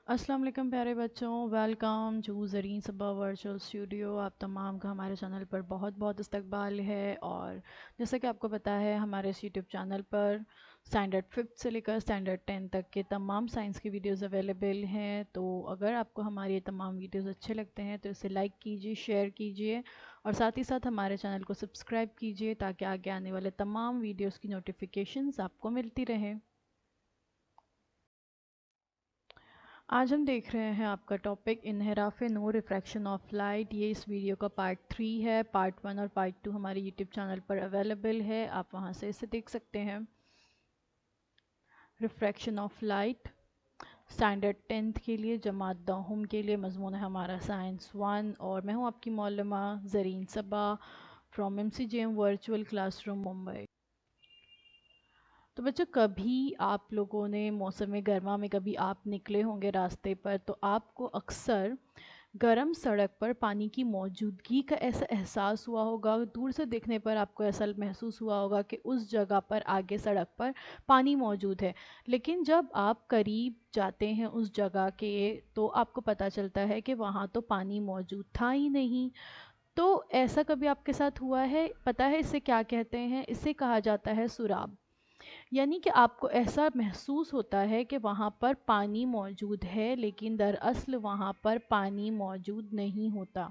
अस्सलाम वालेकुम प्यारे बच्चों, welcome to Zareen Saba virtual studio. आप तमाम का हमारे चैनल पर बहुत बहुत इस्तकबाल है। और जैसा कि आपको पता है, हमारे इस यूट्यूब चैनल पर स्टैंडर्ड 5 से लेकर स्टैंडर्ड 10 तक के तमाम साइंस की वीडियोस अवेलेबल हैं। तो अगर आपको हमारे ये तमाम वीडियोस अच्छे लगते हैं तो इसे लाइक कीजिए, शेयर कीजिए और साथ ही साथ हमारे चैनल को सब्सक्राइब कीजिए ताकि आगे आने वाले तमाम वीडियोज़ की नोटिफिकेशंस आपको मिलती रहें। आज हम देख रहे हैं आपका टॉपिक इन्हिराफ नूर, रिफ्रैक्शन ऑफ लाइट। ये इस वीडियो का पार्ट 3 है। पार्ट 1 और पार्ट 2 हमारे यूट्यूब चैनल पर अवेलेबल है, आप वहां से इसे देख सकते हैं। Refraction of light standard 10th के लिए, जमात दाहुम के लिए मजमून है हमारा साइंस 1। और मैं हूं आपकी मौलमा Zareen Saba from MCGM virtual classroom Mumbai. तो बच्चों, कभी आप लोगों ने मौसम गर्मा में कभी आप निकले होंगे रास्ते पर, तो आपको अक्सर गरम सड़क पर पानी की मौजूदगी का ऐसा एहसास हुआ होगा। दूर से देखने पर आपको ऐसा महसूस हुआ होगा कि उस जगह पर आगे सड़क पर पानी मौजूद है, लेकिन जब आप करीब जाते हैं उस जगह के तो आपको पता चलता है कि वहाँ तो पानी मौजूद था ही नहीं। तो ऐसा कभी आपके साथ हुआ है? पता है इसे क्या कहते हैं? इसे कहा जाता है सुराब। यानी कि आपको ऐसा महसूस होता है कि वहाँ पर पानी मौजूद है, लेकिन दरअसल वहाँ पर पानी मौजूद नहीं होता।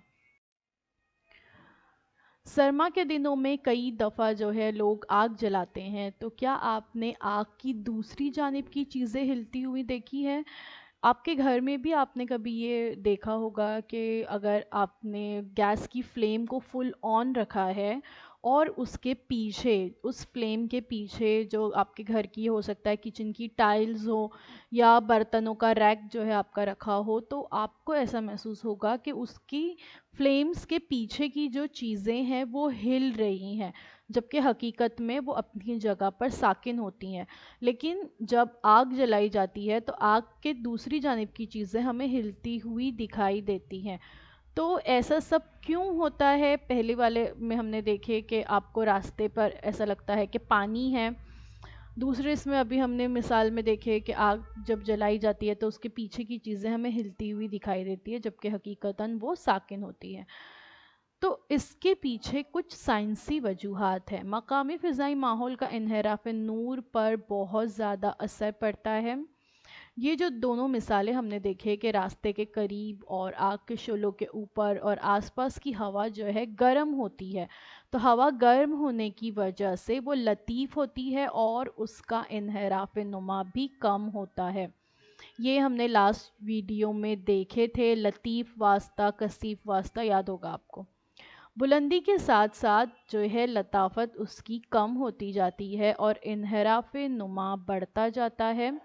सरमा के दिनों में कई दफ़ा जो है लोग आग जलाते हैं, तो क्या आपने आग की दूसरी जानिब की चीज़ें हिलती हुई देखी है? आपके घर में भी आपने कभी ये देखा होगा कि अगर आपने गैस की फ्लेम को फुल ऑन रखा है और उसके पीछे, उस फ्लेम के पीछे जो आपके घर की हो सकता है किचन की टाइल्स हो या बर्तनों का रैक जो है आपका रखा हो, तो आपको ऐसा महसूस होगा कि उसकी फ्लेम्स के पीछे की जो चीज़ें हैं वो हिल रही हैं, जबकि हकीकत में वो अपनी जगह पर साकिन होती हैं। लेकिन जब आग जलाई जाती है तो आग के दूसरी जानिब की चीज़ें हमें हिलती हुई दिखाई देती हैं। तो ऐसा सब क्यों होता है? पहले वाले में हमने देखे कि आपको रास्ते पर ऐसा लगता है कि पानी है। दूसरे इसमें अभी हमने मिसाल में देखे कि आग जब जलाई जाती है तो उसके पीछे की चीज़ें हमें हिलती हुई दिखाई देती है, जबकि हकीकतन वो साकिन होती है। तो इसके पीछे कुछ साइंसी वजूहात है। मकामी फ़िज़ाई माहौल का इन्हिराफ नूर पर बहुत ज़्यादा असर पड़ता है। ये जो दोनों मिसालें हमने देखे कि रास्ते के करीब और आग के शोलों के ऊपर और आसपास की हवा जो है गर्म होती है, तो हवा गर्म होने की वजह से वो लतीफ़ होती है और उसका इन्हिराफ नुमा भी कम होता है। ये हमने लास्ट वीडियो में देखे थे, लतीफ़ वास्ता कसीफ वास्ता, याद होगा आपको। बुलंदी के साथ साथ जो है लताफत उसकी कम होती जाती है और इन्हिराफ नुमा बढ़ता जाता है।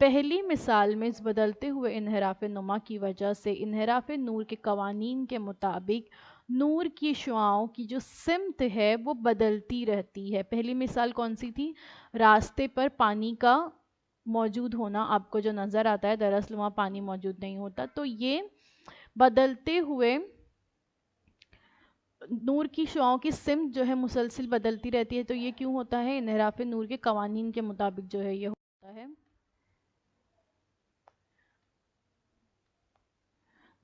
पहली मिसाल में इस बदलते हुए इन्हिराफ नुमा की वजह से इन्हिराफ नूर के कवानीन के मुताबिक नूर की शुआओं की जो सिमत है वो बदलती रहती है। पहली मिसाल कौन सी थी? रास्ते पर पानी का मौजूद होना, आपको जो नज़र आता है दरअसल वहाँ पानी मौजूद नहीं होता। तो ये बदलते हुए नूर की शुआओं की सिमत जो है मुसलसिल बदलती रहती है। तो ये क्यों होता है? इन्हिराफ नूर के कवानीन के मुताबिक जो है ये होता है।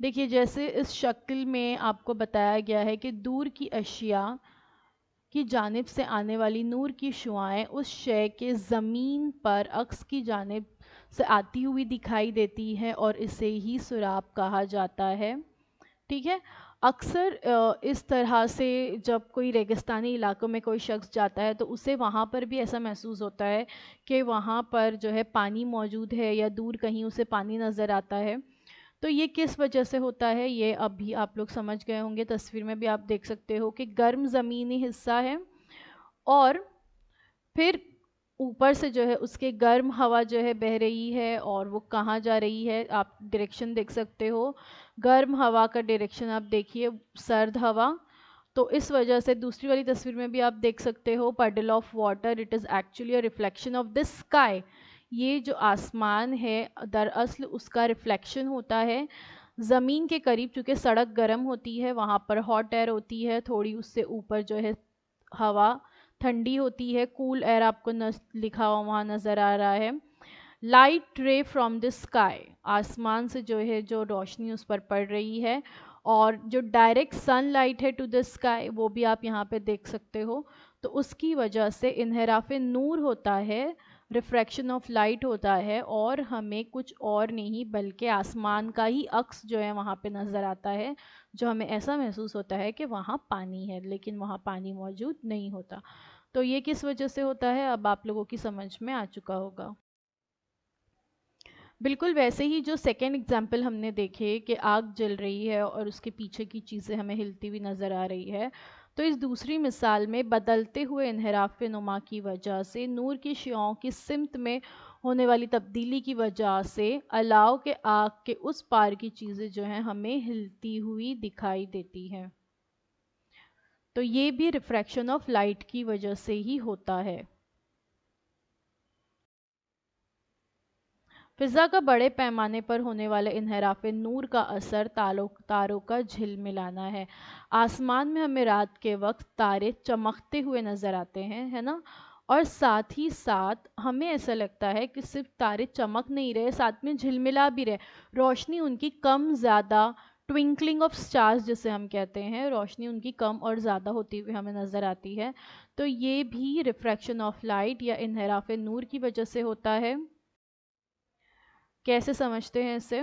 देखिए, जैसे इस शक्ल में आपको बताया गया है कि दूर की अशिया की जानिब से आने वाली नूर की शुआएं उस शय के ज़मीन पर अक्स की जानिब से आती हुई दिखाई देती हैं और इसे ही सुराब कहा जाता है। ठीक है। अक्सर इस तरह से जब कोई रेगिस्तानी इलाकों में कोई शख्स जाता है तो उसे वहाँ पर भी ऐसा महसूस होता है कि वहाँ पर जो है पानी मौजूद है या दूर कहीं उसे पानी नज़र आता है। तो ये किस वजह से होता है ये अभी आप लोग समझ गए होंगे। तस्वीर में भी आप देख सकते हो कि गर्म ज़मीनी हिस्सा है और फिर ऊपर से जो है उसके गर्म हवा जो है बह रही है और वो कहाँ जा रही है आप डायरेक्शन देख सकते हो। गर्म हवा का डायरेक्शन आप देखिए, सर्द हवा। तो इस वजह से दूसरी वाली तस्वीर में भी आप देख सकते हो पडल of water, it is actually a reflection of the sky. ये जो आसमान है दरअसल उसका रिफ्लेक्शन होता है ज़मीन के करीब। चूँकि सड़क गर्म होती है, वहाँ पर हॉट एयर होती है, थोड़ी उससे ऊपर जो है हवा ठंडी होती है, कूल एयर आपको लिखा हुआ वहाँ नज़र आ रहा है। लाइट रे फ्रॉम द स्काई, आसमान से जो है जो रोशनी उस पर पड़ रही है, और जो डायरेक्ट सनलाइट है टू द स्काई वो भी आप यहाँ पे देख सकते हो। तो उसकी वजह से इन्हिराफ नूर होता है, रिफ्रैक्शन ऑफ लाइट होता है, और हमें कुछ और नहीं बल्कि आसमान का ही अक्स जो है वहाँ पे नज़र आता है, जो हमें ऐसा महसूस होता है कि वहाँ पानी है, लेकिन वहाँ पानी मौजूद नहीं होता। तो ये किस वजह से होता है अब आप लोगों की समझ में आ चुका होगा। बिल्कुल वैसे ही जो सेकेंड एग्जाम्पल हमने देखे कि आग जल रही है और उसके पीछे की चीज़ें हमें हिलती हुई नज़र आ रही है, तो इस दूसरी मिसाल में बदलते हुए इन्हिराफ नुमा की वजह से नूर की शुआओं की सिमत में होने वाली तब्दीली की वजह से अलाव के आग के उस पार की चीज़ें जो हैं हमें हिलती हुई दिखाई देती हैं। तो ये भी रिफ्रैक्शन ऑफ लाइट की वजह से ही होता है। फ़िज़ा का बड़े पैमाने पर होने वाले इन्हिराफ नूर का असर तारों का झिलमिलाना है। आसमान में हमें रात के वक्त तारे चमकते हुए नज़र आते हैं, है ना? और साथ ही साथ हमें ऐसा लगता है कि सिर्फ तारे चमक नहीं रहे, साथ में झिलमिला भी रहे। रोशनी उनकी कम ज़्यादा, ट्विंकलिंग ऑफ स्टार्स जिसे हम कहते हैं, रोशनी उनकी कम और ज़्यादा होती हुई हमें नज़र आती है। तो ये भी रिफ्रैक्शन ऑफ लाइट या इन्हिराफ नूर की वजह से होता है। कैसे समझते हैं इसे?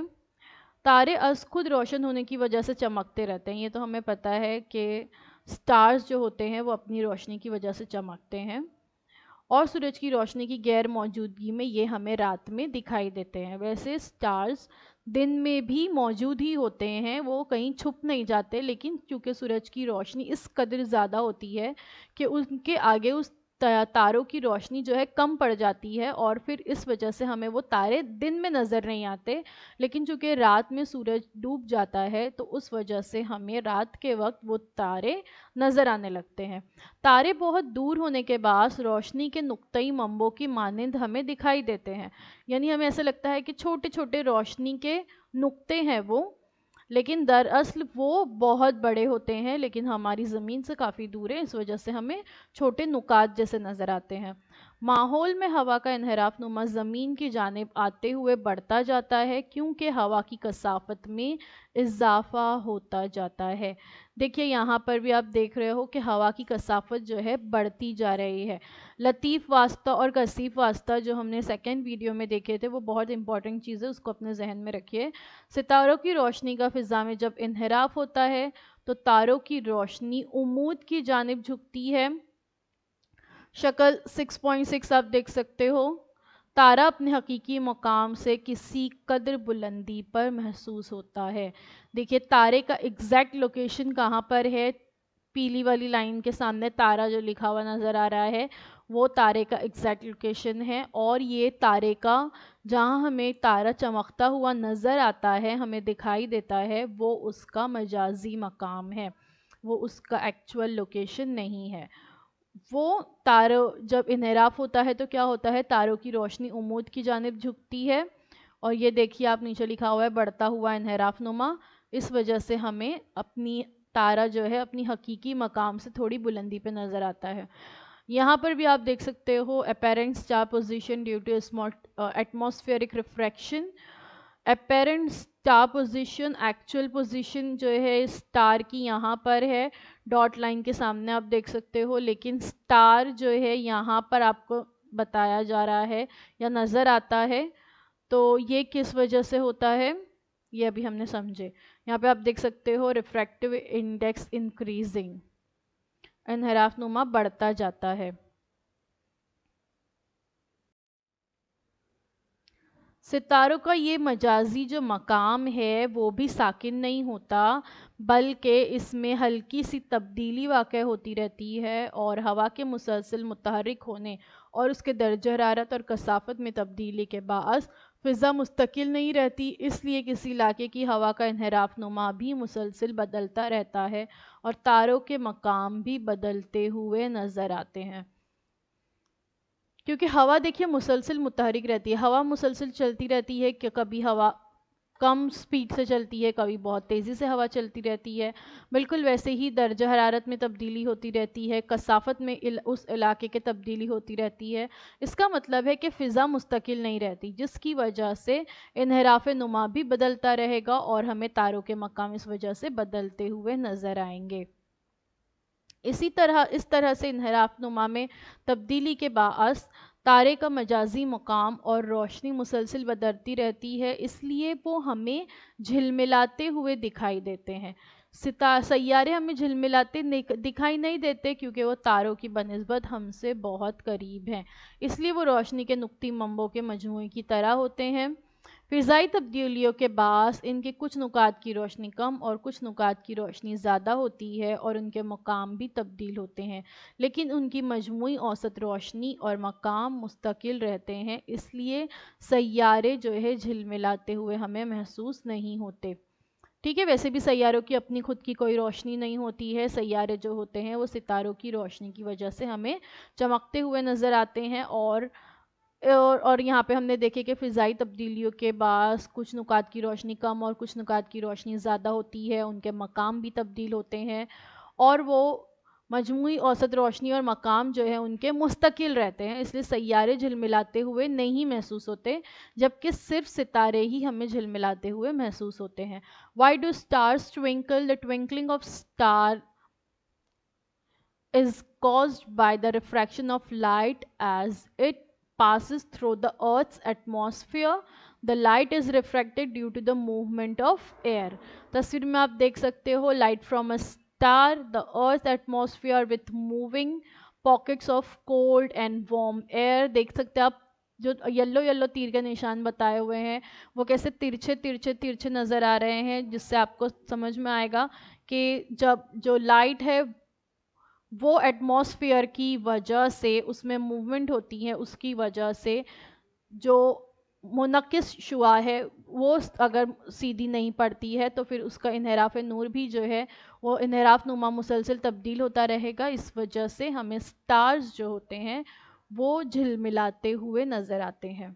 तारे अज़ खुद रोशन होने की वजह से चमकते रहते हैं, ये तो हमें पता है कि स्टार्स जो होते हैं वो अपनी रोशनी की वजह से चमकते हैं, और सूरज की रोशनी की गैर मौजूदगी में ये हमें रात में दिखाई देते हैं। वैसे स्टार्स दिन में भी मौजूद ही होते हैं, वो कहीं छुप नहीं जाते, लेकिन चूँकि सूरज की रोशनी इस कदर ज़्यादा होती है कि उनके आगे उस तारों की रोशनी जो है कम पड़ जाती है, और फिर इस वजह से हमें वो तारे दिन में नज़र नहीं आते, लेकिन चूँकि रात में सूरज डूब जाता है तो उस वजह से हमें रात के वक्त वो तारे नज़र आने लगते हैं। तारे बहुत दूर होने के बाद रोशनी के नुक्तई मंबों की मानिंद हमें दिखाई देते हैं, यानी हमें ऐसा लगता है कि छोटे छोटे रोशनी के नुक्ते हैं वो, लेकिन दरअसल वो बहुत बड़े होते हैं, लेकिन हमारी ज़मीन से काफ़ी दूर है, इस वजह से हमें छोटे नुकात जैसे नज़र आते हैं। माहौल में हवा का इन्हिराफ नुमा ज़मीन की जानिब आते हुए बढ़ता जाता है, क्योंकि हवा की कसाफत में इजाफा होता जाता है। देखिए यहाँ पर भी आप देख रहे हो कि हवा की कसाफत जो है बढ़ती जा रही है। लतीफ़ वास्ता और कसीफ़ वास्ता जो हमने सेकेंड वीडियो में देखे थे वो बहुत इंपॉर्टेंट चीज़ है, उसको अपने जहन में रखिए। सितारों की रोशनी का फ़िज़ा में जब इन्हिराफ होता है तो तारों की रोशनी उम्मूद की जानिब झुकती है। शक्ल 6.6 आप देख सकते हो। तारा अपने हकीकी मकाम से किसी कदर बुलंदी पर महसूस होता है। देखिए तारे का एग्जैक्ट लोकेशन कहाँ पर है, पीली वाली लाइन के सामने तारा जो लिखा हुआ नज़र आ रहा है वो तारे का एग्जैक्ट लोकेशन है, और ये तारे का जहाँ हमें तारा चमकता हुआ नज़र आता है, हमें दिखाई देता है, वो उसका मजाजी मकाम है, वो उसका एक्चुअल लोकेशन नहीं है। वो तारों जब इन्हिराफ होता है तो क्या होता है, तारों की रोशनी उम्मूद की जानिब झुकती है, और ये देखिए आप नीचे लिखा हुआ है बढ़ता हुआ इन्हिराफ नुमा। इस वजह से हमें अपनी तारा जो है अपनी हकीकी मकाम से थोड़ी बुलंदी पे नज़र आता है। यहाँ पर भी आप देख सकते हो apparent star position due to atmospheric refraction. Apparent star position, actual position जो है स्टार की यहाँ पर है, डॉट लाइन के सामने आप देख सकते हो, लेकिन स्टार जो है यहाँ पर आपको बताया जा रहा है या नज़र आता है। तो ये किस वजह से होता है ये अभी हमने समझे। यहाँ पे आप देख सकते हो रिफ्रैक्टिव इंडेक्स इंक्रीजिंग, इन्हिराफ नुमा बढ़ता जाता है। सितारों का ये मजाजी जो मकाम है वो भी साकिन नहीं होता, बल्कि इसमें हल्की सी तब्दीली वाक़ होती रहती है, और हवा के मुसलसल मुतहरिक होने और उसके दर्जा हरारत और कसाफत में तब्दीली के बाअस फ़िज़ा मुस्तकिल नहीं रहती, इसलिए किसी इलाके की हवा का इन्हिराफ नुमा भी मुसलसल बदलता रहता है, और तारों के मकाम भी बदलते हुए नज़र आते हैं। क्योंकि हवा देखिए मुसलसल मुतहरिक रहती है, हवा मुसलसल चलती रहती है कि कभी हवा कम स्पीड से चलती है, कभी बहुत तेज़ी से हवा चलती रहती है। बिल्कुल वैसे ही दर्जा हरारत में तब्दीली होती रहती है, कसाफ़त में उस इलाके के तब्दीली होती रहती है। इसका मतलब है कि फ़िज़ा मुस्तकिल नहीं रहती, जिसकी वजह से इन्हिराफ़ नुमा भी बदलता रहेगा और हमें तारों के मकाम इस वजह से बदलते हुए नज़र आएंगे। इस तरह से इन्हिराफ़ नुमा में तब्दीली के बाअस तारे का मजाजी मकाम और रोशनी मुसलसल बदलती रहती है, इसलिए वो हमें झिलमिलाते हुए दिखाई देते हैं। सैयारे हमें झिलमिलाते दिखाई नहीं देते, क्योंकि वो तारों की बनिस्बत हमसे बहुत करीब हैं, इसलिए वो रोशनी के नुक्ती मंबों के मजमूए की तरह होते हैं। फ़िज़ाई तब्दीलियों के बाअस इनके कुछ नुकात की रोशनी कम और कुछ नुकात की रोशनी ज़्यादा होती है और उनके मकाम भी तब्दील होते हैं, लेकिन उनकी मजमूई औसत रोशनी और मकाम मुस्तकिल रहते हैं, इसलिए सैयारे जो है झिलमिलाते हुए हमें महसूस नहीं होते। ठीक है, वैसे भी सैयारों की अपनी खुद की कोई रोशनी नहीं होती है। सैयारे जो होते हैं वो सितारों की रोशनी की वजह से हमें चमकते हुए नज़र आते हैं। और यहाँ पे हमने देखे कि फ़िज़ाई तब्दीलियों के बाद कुछ नुकात की रोशनी कम और कुछ नुकात की रोशनी ज़्यादा होती है, उनके मकाम भी तब्दील होते हैं और वो मजमूई औसत रोशनी और मकाम जो है उनके मुस्तकिल रहते हैं, इसलिए सैयारे झिलमिलाते हुए नहीं महसूस होते, जबकि सिर्फ सितारे ही हमें झिलमिलाते हुए महसूस होते हैं। Why do stars twinkle? The twinkling of star is caused by the refraction of light as it passes through the Earth's atmosphere. The light is refracted due to the movement of air. तस्वीर में आप देख सकते हो light from a star, the Earth's atmosphere with moving pockets of cold and warm air. देख सकते हैं आप जो येलो येलो तीर के निशान बताए हुए हैं वो कैसे तिरछे तिरछे तिरछे नज़र आ रहे हैं, जिससे आपको समझ में आएगा कि जब जो लाइट है वो एटमॉस्फेयर की वजह से उसमें मूवमेंट होती है, उसकी वजह से जो मुनक्किस शुआ है वो अगर सीधी नहीं पड़ती है तो फिर उसका इन्हिराफ़ नूर भी जो है वो इन्हिराफ़ नुमा मुसलसल तब्दील होता रहेगा। इस वजह से हमें स्टार्स जो होते हैं वो झिलमिलाते हुए नज़र आते हैं।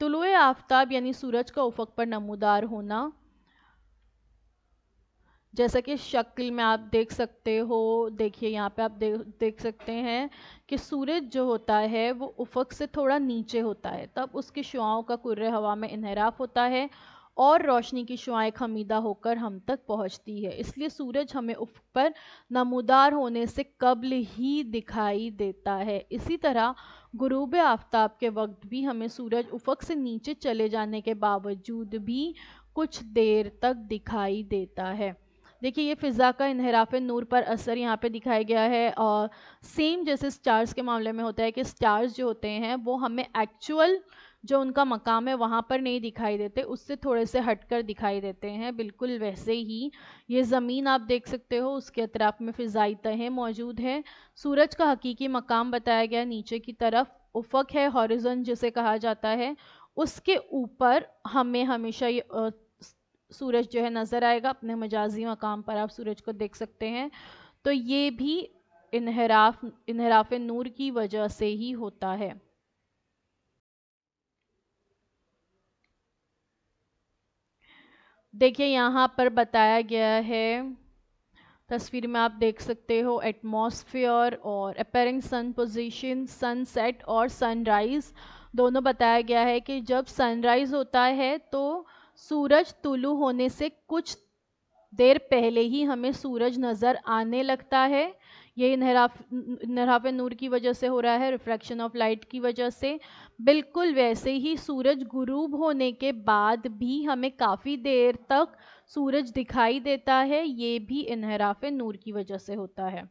तुलुए आफ़ताब यानी सूरज का उफ़क़ पर नमूदार होना, जैसा कि शक्ल में आप देख सकते हो, देखिए यहाँ पे आप देख सकते हैं कि सूरज जो होता है वो उफ़क़ से थोड़ा नीचे होता है, तब उसकी शुआओं का कुर्रे हवा में इन्हिराफ़ होता है और रोशनी की शुआएं खमीदा होकर हम तक पहुँचती है, इसलिए सूरज हमें उफ़क़ पर नमूदार होने से कब्ल ही दिखाई देता है। इसी तरह गुरूब आफ़ताब के वक्त भी हमें सूरज उफ़क़ से नीचे चले जाने के बावजूद भी कुछ देर तक दिखाई देता है। देखिए ये फ़िज़ा का इन्हिराफ़ नूर पर असर यहाँ पे दिखाया गया है और सेम जैसे स्टार्स के मामले में होता है कि स्टार्स जो होते हैं वो हमें एक्चुअल जो उनका मकाम है वहाँ पर नहीं दिखाई देते, उससे थोड़े से हटकर दिखाई देते हैं। बिल्कुल वैसे ही ये ज़मीन आप देख सकते हो, उसके अतराफ़ में फ़िज़ाई तहें मौजूद हैं। सूरज का हकीकी मकाम बताया गया नीचे की तरफ उफ़क़ है, हॉरिज़ॉन जिसे कहा जाता है, उसके ऊपर हमें हमेशा ये सूरज जो है नज़र आएगा। अपने मजाजी मकाम पर आप सूरज को देख सकते हैं, तो ये भी इन्हिराफ़ नूर की वजह से ही होता है। देखिए यहाँ पर बताया गया है, तस्वीर में आप देख सकते हो एटमॉस्फेयर और अपीयरिंग सन पोजीशन, सनसेट और सनराइज़ दोनों बताया गया है कि जब सनराइज़ होता है तो सूरज तुलू होने से कुछ देर पहले ही हमें सूरज नज़र आने लगता है। ये इन्हिराफ़ नूर की वजह से हो रहा है, रिफ्रैक्शन ऑफ लाइट की वजह से। बिल्कुल वैसे ही सूरज गुरूब होने के बाद भी हमें काफ़ी देर तक सूरज दिखाई देता है, ये भी इन्हिराफ़ नूर की वजह से होता है।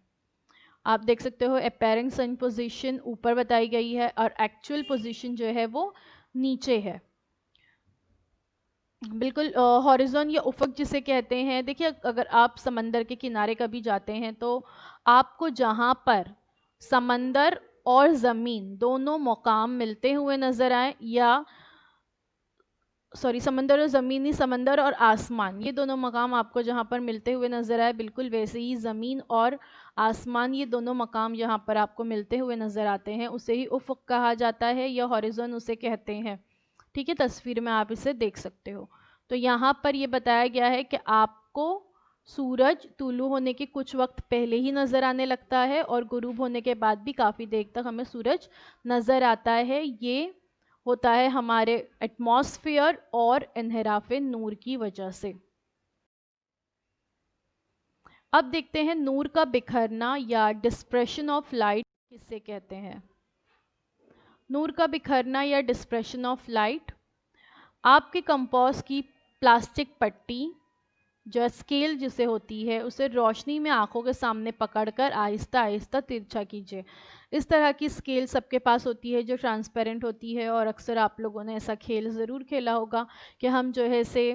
आप देख सकते हो अपीयरिंग सन पोजीशन ऊपर बताई गई है और एक्चुअल पोजीशन जो है वो नीचे है। बिल्कुल हॉरिज़ॉन या उफ़क़ जिसे कहते हैं, देखिए अगर आप समंदर के किनारे कभी जाते हैं तो आपको जहाँ पर समंदर और ज़मीन दोनों मकाम मिलते हुए नज़र आए, या समंदर और ज़मीन नहीं, समंदर और आसमान, ये दोनों मकाम आपको जहाँ पर मिलते हुए नज़र आए, बिल्कुल वैसे ही ज़मीन और आसमान ये दोनों मकाम जहाँ पर आपको मिलते हुए नज़र आते हैं उसे ही उफ़क़ कहा जाता है या हॉरिज़ॉन उसे कहते हैं। ٹھیک ہے، تصویر میں آپ اسے دیکھ سکتے ہو. تو یہاں پر یہ بتایا گیا ہے کہ آپ کو سورج طلوع ہونے کے کچھ وقت پہلے ہی نظر آنے لگتا ہے اور غروب ہونے کے بعد بھی کافی دیر تک ہمیں سورج نظر آتا ہے. یہ ہوتا ہے ہمارے ایٹماسفیئر اور انحراف نور کی وجہ سے. اب دیکھتے ہیں نور کا بکھرنا یا ڈسپریشن آف لائٹ کسے کہتے ہیں. نور کا بکھرنا یا ڈسپریشن آف لائٹ آپ کے کمپاس کی پلاسٹک پٹی جو اسکیل جسے ہوتی ہے اسے روشنی میں آنکھوں کے سامنے پکڑ کر آہستہ آہستہ ترچھا کیجیے. اس طرح کی اسکیل سب کے پاس ہوتی ہے جو ٹرانسپیرنٹ ہوتی ہے، اور اکثر آپ لوگوں نے ایسا کھیل ضرور کھیلا ہوگا کہ ہم جو ہے اسے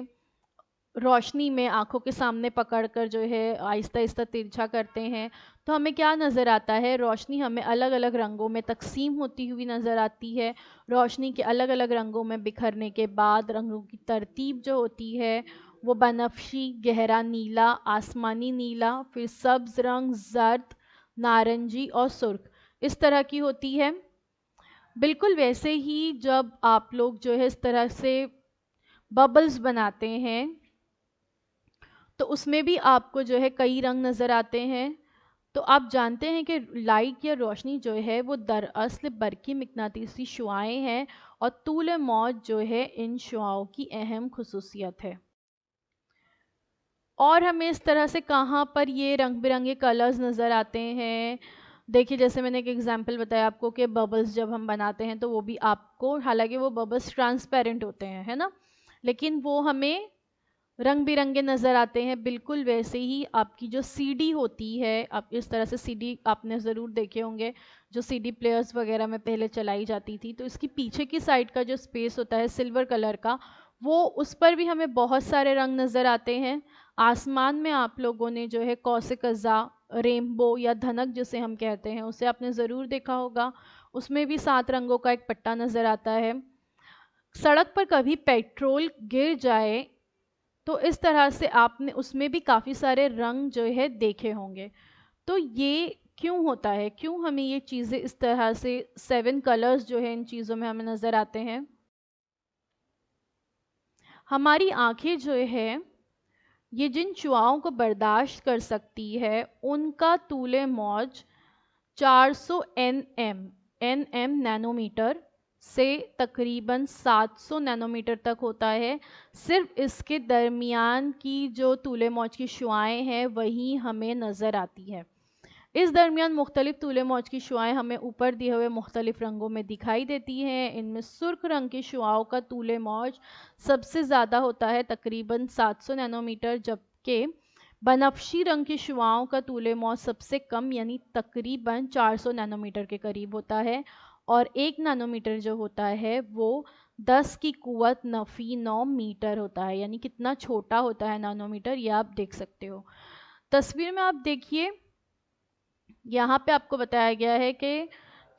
روشنی میں آنکھوں کے سامنے پکڑ کر جو ہے آہستہ آہستہ ترچھا کرتے ہیں. تو ہمیں کیا نظر آتا ہے؟ روشنی ہمیں الگ الگ رنگوں میں تقسیم ہوتی ہوئی نظر آتی ہے. روشنی کے الگ الگ رنگوں میں بکھرنے کے بعد رنگوں کی ترتیب جو ہوتی ہے وہ بنفشی، گہرا نیلا، آسمانی نیلا، پھر سبز رنگ، زرد، نارنجی اور سرخ اس طرح کی ہوتی ہے. بالکل ویسے ہی جب آپ لوگ جو ہے اس طرح سے ببلز بناتے ہیں تو اس میں بھی آپ کو جو ہے کئی رنگ نظر آتے ہیں. تو آپ جانتے ہیں کہ لائٹ یا روشنی جو ہے وہ دراصل برقی مقناطیسی شعاعیں ہیں، اور طول موج جو ہے ان شعاعوں کی اہم خصوصیت ہے. اور ہمیں اس طرح سے کہاں پر یہ رنگ برنگے کلرز نظر آتے ہیں؟ دیکھیے جیسے میں نے ایک ایگزامپل بتایا آپ کو کہ ببلز جب ہم بناتے ہیں تو وہ بھی آپ کو، حالانکہ وہ ببلز ٹرانسپیرنٹ ہوتے ہیں ہے نا، لیکن وہ ہمیں رنگ برنگے نظر آتے ہیں. بالکل ویسے ہی آپ کی جو سی ڈی ہوتی ہے، آپ اس طرح سے سی ڈی آپ نے ضرور دیکھے ہوں گے جو سی ڈی پلیئرز وغیرہ میں پہلے چلائی جاتی تھی، تو اس کی پیچھے کی سائڈ کا جو اسپیس ہوتا ہے سلور کلر کا، وہ اس پر بھی ہمیں بہت سارے رنگ نظر آتے ہیں. آسمان میں آپ لوگوں نے جو ہے قوس قزح، رینبو یا دھنک جسے ہم کہتے ہیں اسے آپ نے ضرور دیکھا ہوگا. اس میں بھی 7 رنگوں کا ایک پٹا نظر آتا ہے. سڑک پر کبھی پیٹرول گر جائے تو اس طرح سے آپ نے اس میں بھی کافی سارے رنگ جو ہے دیکھے ہوں گے. تو یہ کیوں ہوتا ہے؟ کیوں ہمیں یہ چیزیں اس طرح سے 7 کلرز جو ہے ان چیزوں میں ہمیں نظر آتے ہیں؟ ہماری آنکھیں جو ہے یہ جن شعاعوں کو برداشت کر سکتی ہے ان کا طول موج 400 این ایم نینو میٹر سے تقریباً 700 نینو میٹر تک ہوتا ہے. صرف اس کے درمیان کی جو طول موج کی شعاعیں ہیں وہی ہمیں نظر آتی ہے. اس درمیان مختلف طول موج کی شعاعیں ہمیں اوپر دیے ہوئے مختلف رنگوں میں دکھائی دیتی ہیں. ان میں سرخ رنگ کی شعاعوں کا طول موج سب سے زیادہ ہوتا ہے تقریباً 700 نینو میٹر، جبکہ بنفشی رنگ کی شعاعوں کا طول موج سب سے کم یعنی تقریباً 400 نینو میٹر کے قریب ہوتا ہے، اور 1 نینو میٹر جو ہوتا ہے وہ 10 کی قوت نفی 9 میٹر ہوتا ہے. یعنی کتنا چھوٹا ہوتا ہے نینو میٹر، یہ آپ دیکھ سکتے ہو. تصویر میں آپ دیکھیے یہاں پہ آپ کو بتایا گیا ہے کہ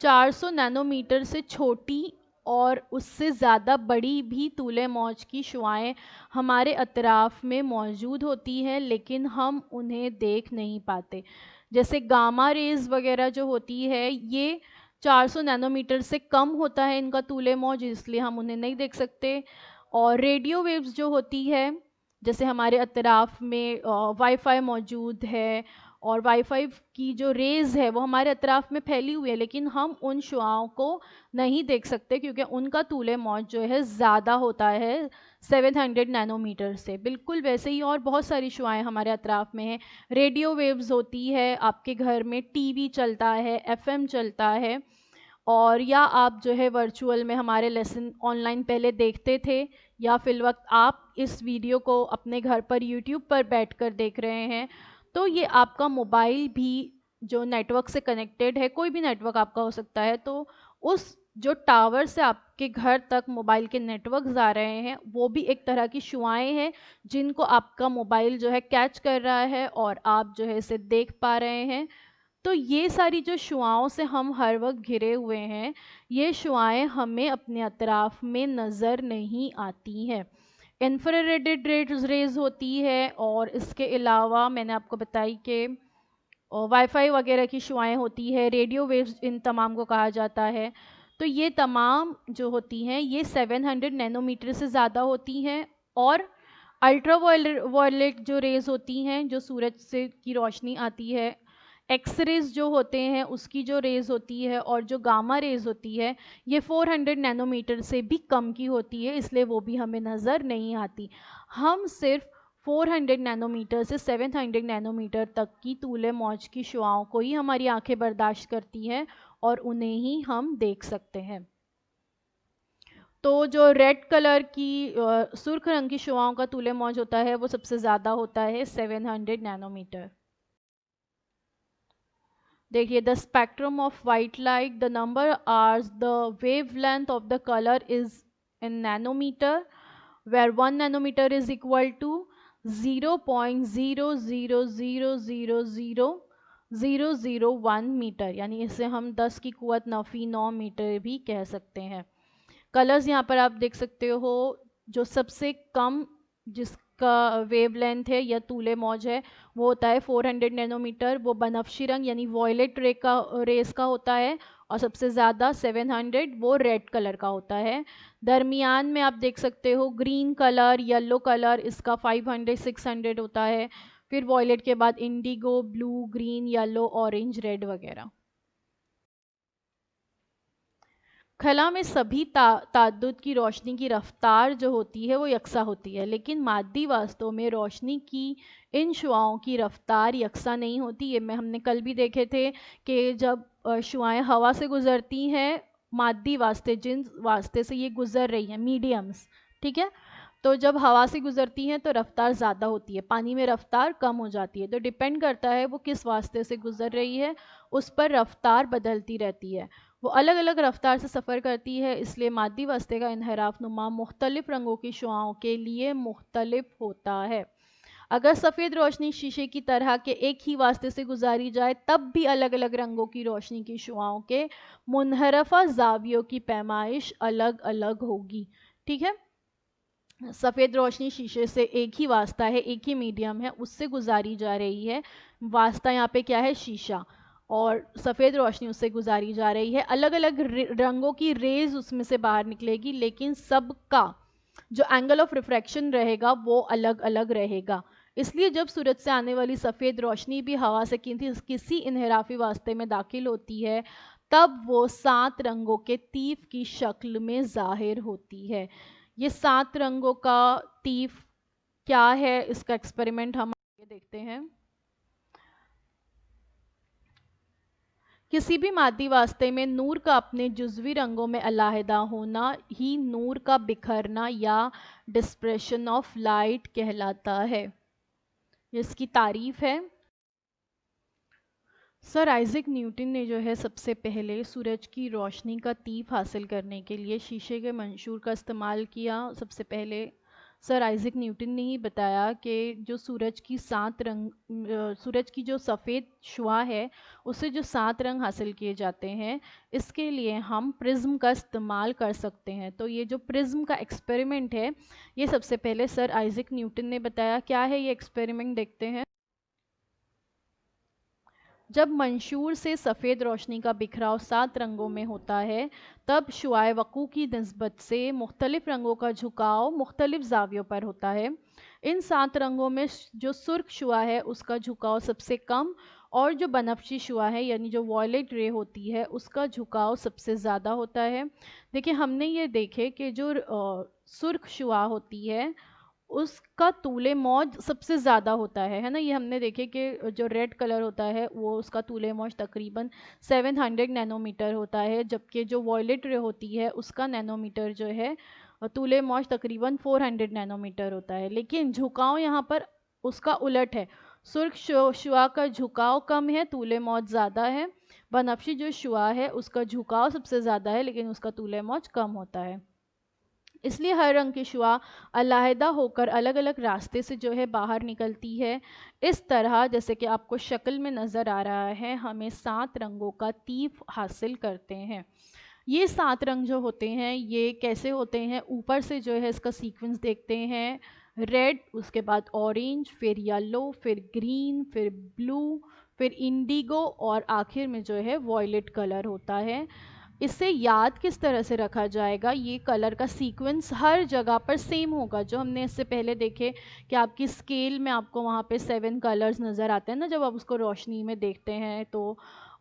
400 نینو میٹر سے چھوٹی اور اس سے زیادہ بڑی بھی طول موج کی شعاعیں ہمارے اطراف میں موجود ہوتی ہیں، لیکن ہم انہیں دیکھ نہیں پاتے. جیسے گاما ریز وغیرہ جو ہوتی ہے یہ 400 نینو میٹر سے کم ہوتا ہے ان کا طول موج، اس لیے ہم انہیں نہیں دیکھ سکتے. اور ریڈیو ویوز جو ہوتی ہے، جیسے ہمارے اطراف میں وائی فائی موجود ہے، اور وائی فائی کی جو ریز ہے وہ ہمارے اطراف میں پھیلی ہوئی ہے، لیکن ہم ان شعاعوں کو نہیں دیکھ سکتے کیونکہ ان کا طول موج جو ہے زیادہ ہوتا ہے 700 نینو میٹر سے. بالکل ویسے ہی اور بہت ساری شعاعیں ہمارے اطراف میں ہیں. ریڈیو ویوز ہوتی ہے، آپ کے گھر میں ٹی وی چلتا ہے، ایف ایم چلتا ہے، اور یا آپ جو ہے ورچوئل میں ہمارے لیسن آن لائن پہلے دیکھتے تھے، یا فی الوقت آپ اس ویڈیو کو اپنے گھر پر یوٹیوب پر بیٹھ کر دیکھ رہے ہیں. تو یہ آپ کا موبائل بھی جو نیٹ ورک سے کنیکٹڈ ہے، کوئی بھی نیٹ ورک آپ کا ہو سکتا ہے، تو اس جو ٹاور سے آپ کے گھر تک موبائل کے نیٹ ورکز آ رہے ہیں وہ بھی ایک طرح کی شعاعیں ہیں جن کو آپ کا موبائل جو ہے کیچ کر رہا ہے اور آپ جو ہے اسے دیکھ پا رہے ہیں. تو یہ ساری جو شعاعوں سے ہم ہر وقت گھرے ہوئے ہیں، یہ شعاعیں ہمیں اپنے اطراف میں نظر نہیں آتی ہیں. انفراریڈ ریز ہوتی ہے، اور اس کے علاوہ میں نے آپ کو بتائی کہ وائی فائی وغیرہ کی شعاعیں ہوتی ہے، ریڈیو ویوز ان تمام کو کہا جاتا ہے. तो ये तमाम जो होती हैं ये 700 नैनोमीटर से ज़्यादा होती हैं। और अल्ट्रा वायलेट जो रेज़ होती हैं, जो सूरज से की रोशनी आती है, एक्स रेज़ जो होते हैं उसकी जो रेज़ होती है, और जो गामा रेज़ होती है, ये 400 नैनोमीटर से भी कम की होती है, इसलिए वो भी हमें नज़र नहीं आती। हम सिर्फ 400 नैनोमीटर से 700 नैनोमीटर तक की तूले मौज की शुआओं को ही हमारी आंखें बर्दाश्त करती हैं, और उन्हें ही हम देख सकते हैं। तो जो रेड कलर की सुर्ख रंग की शुआओं का तूले मौज होता है वो सबसे ज़्यादा होता है 700 नैनोमीटर। देखिए, the spectrum of white light, the number hours, the wavelength of the colour is in nanometre, where 1 nanometer is equal to 0.000000001 metre, यानी इसे हम 10 की कुवत 9 मीटर भी कह सकते हैं। कलर्स यहाँ पर आप देख सकते हो, जो सबसे कम जिसका वेवलेंथ है या तूले मौज है वो होता है 400 नैनोमीटर, वो बनफशी रंग यानी वॉयलेट रेस का होता है, और सबसे ज़्यादा 700 वो रेड कलर का होता है। दरमियान में आप देख सकते हो ग्रीन कलर, येलो कलर, इसका 500 600 होता है। फिर वॉयलेट के बाद Indigo, blue, green, yellow, orange, red वगैरह। खला में सभी ताद्दुद की रोशनी की रफ्तार जो होती है वो यकसा होती है, लेकिन मादी वास्तव में रोशनी की इन शुआओं की रफ्तार यकसा नहीं होती। ये हमने कल भी देखे थे कि जब शुआएं हवा से गुजरती हैं, मादी वास्ते जिन वास्ते से ये गुजर रही हैं, मीडियम्स, ठीक है, तो जब हवा से गुजरती हैं तो रफ्तार ज़्यादा होती है, पानी में रफ्तार कम हो जाती है। तो डिपेंड करता है वो किस वास्ते से गुजर रही है, उस पर रफ्तार बदलती रहती है, वो अलग अलग रफ्तार से सफ़र करती है, इसलिए मादी वास्ते का इन्हराफ नुमा मुख्तलिफ रंगों की शुआओं के लिए मुख्तलिफ होता है। अगर सफ़ेद रोशनी शीशे की तरह के एक ही वास्ते से गुजारी जाए तब भी अलग अलग रंगों की रोशनी की शुआओं के मुनहरफा जावियों की पैमाइश अलग अलग होगी। ठीक है, सफ़ेद रोशनी शीशे से एक ही वास्ता है, एक ही मीडियम है, उससे गुजारी जा रही है। वास्ता यहाँ पे क्या है? शीशा। और सफ़ेद रोशनी उससे गुजारी जा रही है, अलग अलग रंगों की रेज उसमें से बाहर निकलेगी, लेकिन सबका जो एंगल ऑफ रिफ्रैक्शन रहेगा वो अलग अलग रहेगा। इसलिए जब सूरज से आने वाली सफ़ेद रोशनी भी हवा से किसी इन्हराफी वास्ते में दाखिल होती है, तब वो 7 रंगों के तीफ की शक्ल में ज़ाहिर होती है। ये 7 रंगों का तीफ क्या है, इसका एक्सपेरिमेंट हम आगे देखते हैं। किसी भी मादी वास्ते में नूर का अपने जुज़वी रंगों में अलहदा होना ही नूर का बिखरना या डिस्पर्शन ऑफ लाइट कहलाता है। इसकी तारीफ है, सर आइजैक न्यूटन ने जो है सबसे पहले सूरज की रोशनी का तीफ हासिल करने के लिए शीशे के मंशूर का इस्तेमाल किया। सबसे पहले सर आइजैक न्यूटन ने ही बताया कि जो सूरज की 7 रंग, सूरज की जो सफ़ेद शुआ है उससे जो 7 रंग हासिल किए जाते हैं, इसके लिए हम प्रिज्म का इस्तेमाल कर सकते हैं। तो ये जो प्रिज्म का एक्सपेरिमेंट है ये सबसे पहले सर आइजैक न्यूटन ने बताया। क्या है ये एक्सपेरिमेंट, देखते हैं। जब मंशूर से सफ़ेद रोशनी का बिखराव 7 रंगों में होता है, तब शुआए वक़ू की निस्बत से मुख्तलिफ रंगों का झुकाव मुख्तलिफ ज़ावियों पर होता है। इन 7 रंगों में जो सुर्ख शुआ है उसका झुकाव सबसे कम, और जो बनफशी शुआ है यानी जो वॉयलेट रे होती है उसका झुकाव सबसे ज़्यादा होता है। देखिए, हमने ये देखे कि जो सुर्ख शुआ होती है उसका तूले मौज सबसे ज़्यादा होता है ना। ये हमने देखे कि जो रेड कलर होता है वो उसका तूले मौज तकरीबन 700 नैनोमीटर होता है, जबकि जो वॉयलेट रे होती है उसका नैनोमीटर जो है तूले मौज तकरीबन 400 नैनोमीटर होता है। लेकिन झुकाव यहाँ पर उसका उलट है, सुर्ख शुआ का झुकाव कम है, तूले मौज ज़्यादा है। बनफशी जो शुआ है उसका झुकाव सबसे ज़्यादा है, लेकिन उसका तूले मौज कम होता है। इसलिए हर रंग की शुआ अलहदा होकर अलग अलग रास्ते से जो है बाहर निकलती है। इस तरह जैसे कि आपको शक्ल में नज़र आ रहा है, हमें 7 रंगों का तीफ हासिल करते हैं। ये 7 रंग जो होते हैं ये कैसे होते हैं, ऊपर से जो है इसका सीक्वेंस देखते हैं। रेड, उसके बाद ऑरेंज, फिर येलो, फिर ग्रीन, फिर ब्लू, फिर इंडिगो, और आखिर में जो है वॉयलेट कलर होता है। इसे याद किस तरह से रखा जाएगा, ये कलर का सीक्वेंस हर जगह पर सेम होगा। जो हमने इससे पहले देखे कि आपकी स्केल में आपको वहाँ पे 7 कलर्स नज़र आते हैं ना जब आप उसको रोशनी में देखते हैं तो।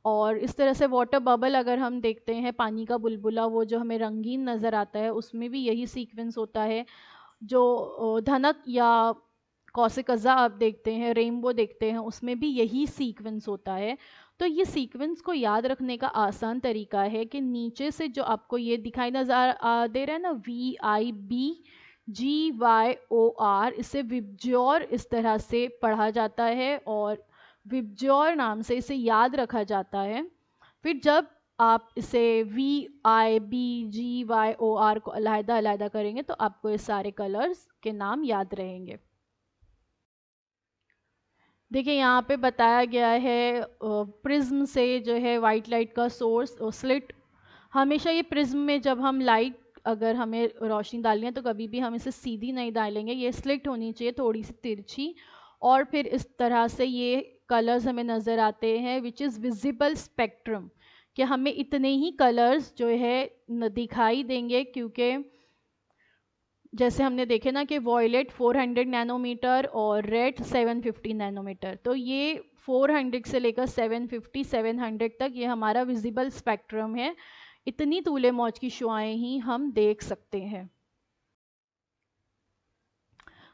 और इस तरह से वाटर बबल अगर हम देखते हैं, पानी का बुलबुला, वो जो हमें रंगीन नज़र आता है, उसमें भी यही सीक्वेंस होता है। जो धनक या कौसिकज़ा आप देखते हैं, रेनबो देखते हैं, उसमें भी यही सीक्वेंस होता है। तो ये सीक्वेंस को याद रखने का आसान तरीका है कि नीचे से जो आपको ये दिखाई नज़र दे रहा है ना, VIBGYOR, इसे विबज्योर इस तरह से पढ़ा जाता है और विबज्योर नाम से इसे याद रखा जाता है। फिर जब आप इसे VIBGYOR को अलहदा अलहदा करेंगे तो आपको ये सारे कलर्स के नाम याद रहेंगे। देखिए यहाँ पे बताया गया है प्रिज्म से जो है वाइट लाइट का सोर्स स्लिट। हमेशा ये प्रिज्म में जब हम लाइट अगर हमें रोशनी डालनी है तो कभी भी हम इसे सीधी नहीं डालेंगे, ये स्लिट होनी चाहिए थोड़ी सी तिरछी। और फिर इस तरह से ये कलर्स हमें नज़र आते हैं विच इज़ विजिबल स्पेक्ट्रम, कि हमें इतने ही कलर्स जो है दिखाई देंगे, क्योंकि जैसे हमने देखे ना कि वॉयलेट 400 नैनोमीटर और रेड 750 नैनोमीटर, तो ये 400 से लेकर 750 700 तक ये हमारा विजिबल स्पेक्ट्रम है। इतनी तूले मौज की शुआएं ही हम देख सकते हैं।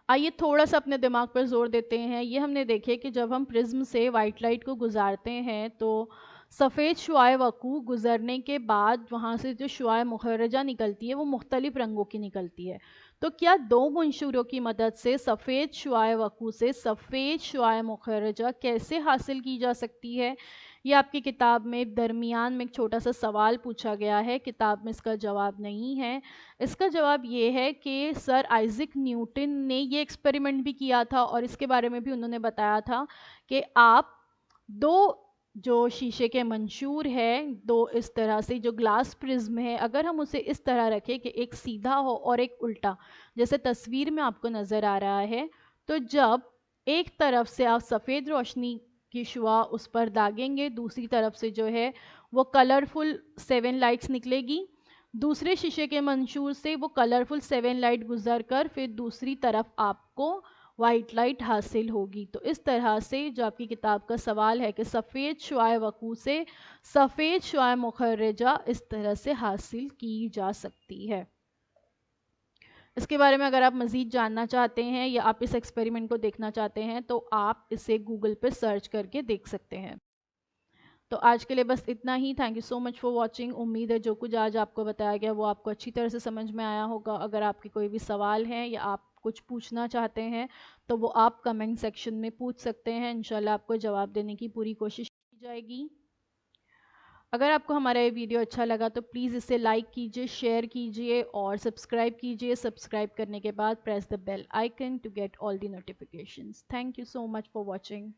आइए थोड़ा सा अपने दिमाग पर जोर देते हैं। ये हमने देखे कि जब हम प्रिज्म से वाइट लाइट को गुजारते हैं तो सफ़ेद शुआए वकू गुजरने के बाद वहाँ से जो शुआए मुखर्रजा निकलती है वो मुख्तलिफ रंगों की निकलती है। तो क्या दो मंशूरों की मदद से सफ़ेद शुआए वकू से सफ़ेद शुआए मुखर्रजा कैसे हासिल की जा सकती है? ये आपकी किताब में दरमियान में एक छोटा सा सवाल पूछा गया है, किताब में इसका जवाब नहीं है। इसका जवाब ये है कि सर आइजैक न्यूटन ने ये एक्सपेरिमेंट भी किया था और इसके बारे में भी उन्होंने बताया था कि आप दो जो शीशे के मंशूर है, दो इस तरह से जो ग्लास प्रिज्म है, अगर हम उसे इस तरह रखें कि एक सीधा हो और एक उल्टा, जैसे तस्वीर में आपको नज़र आ रहा है, तो जब एक तरफ से आप सफ़ेद रोशनी की शुआ उस पर दागेंगे, दूसरी तरफ से जो है वो कलरफुल 7 लाइट्स निकलेगी। दूसरे शीशे के मंशूर से वो कलरफुल 7 लाइट गुजर कर फिर दूसरी तरफ आपको वाइट लाइट हासिल होगी। तो इस तरह से जो आपकी किताब का सवाल है कि सफ़ेद शुआए वकू से सफ़ेद शुआए मुखर्रजा इस तरह से हासिल की जा सकती है। इसके बारे में अगर आप मज़ीद जानना चाहते हैं या आप इस एक्सपेरिमेंट को देखना चाहते हैं तो आप इसे गूगल पे सर्च करके देख सकते हैं। तो आज के लिए बस इतना ही। Thank you so much for watching. उम्मीद है जो कुछ आज आपको बताया गया वो आपको अच्छी तरह से समझ में आया होगा। अगर आपके कोई भी सवाल हैं या आप कुछ पूछना चाहते हैं तो वो आप कमेंट सेक्शन में पूछ सकते हैं, इंशाल्लाह आपको जवाब देने की पूरी कोशिश की जाएगी। अगर आपको हमारा ये वीडियो अच्छा लगा तो प्लीज़ इसे लाइक कीजिए, शेयर कीजिए और सब्सक्राइब कीजिए। सब्सक्राइब करने के बाद press the bell icon to get all the notifications. Thank you so much for watching.